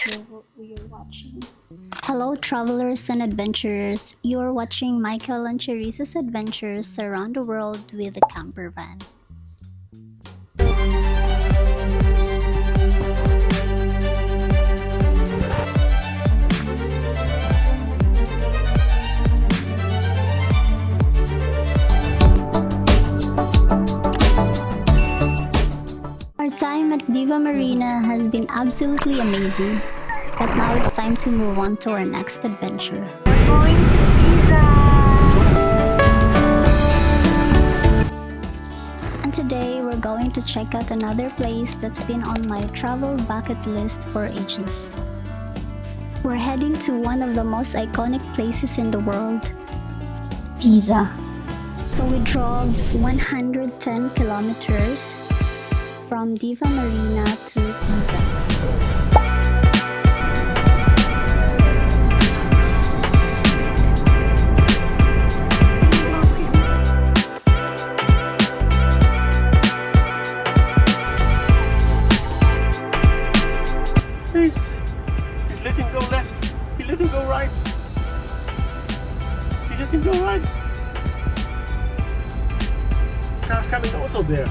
you're watching. Hello travelers and adventurers, you're watching Michael and Cherise's adventures around the world with a camper van. Our time at Deiva Marina has been absolutely amazing, but now it's time to move on to our next adventure. We're going to Pisa! And today we're going to check out another place that's been on my travel bucket list for ages. We're heading to one of the most iconic places in the world, Pisa. So we drove 110 kilometers from Deiva Marina to Pisa. He's let him go left. He let him go right. He let him go right. Car's coming also there.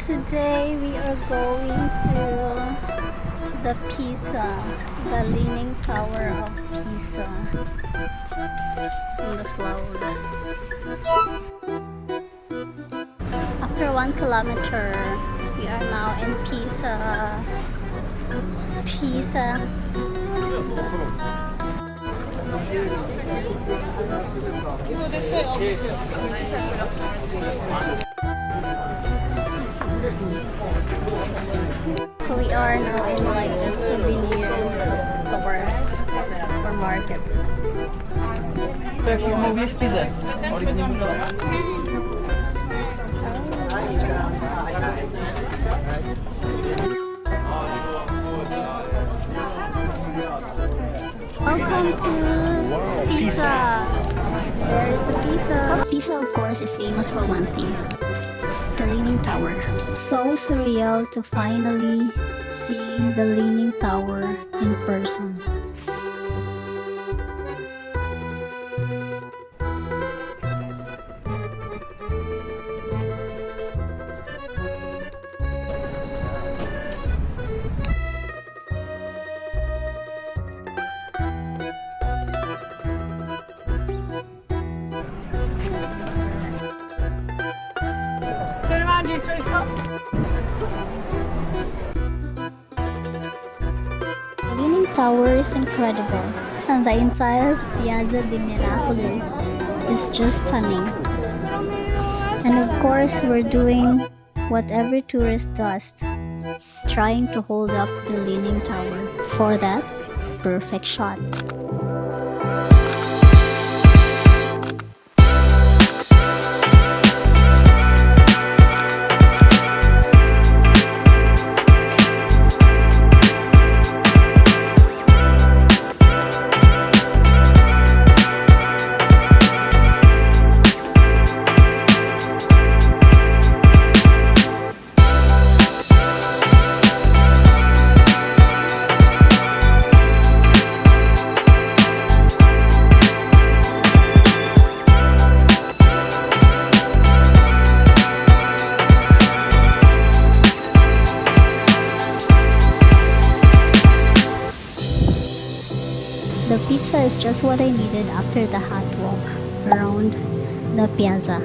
Today we are going to the Pisa, the Leaning Tower of Pisa. And the flowers. After 1 kilometer, we are now in Pisa. Pisa. So we are now in like the souvenir stores or market. Tak się mówi w Pizze. Oliw nie mówiła. Welcome to Pisa. Where is the Pisa? Pisa, of course, is famous for one thing: the Leaning Tower. It's so surreal to finally see the Leaning Tower in person. The Leaning Tower is incredible, and the entire Piazza di Miracoli is just stunning. And of course, we're doing what every tourist does, trying to hold up the Leaning Tower for that perfect shot. The pizza is just what I needed after the hot walk around the Piazza.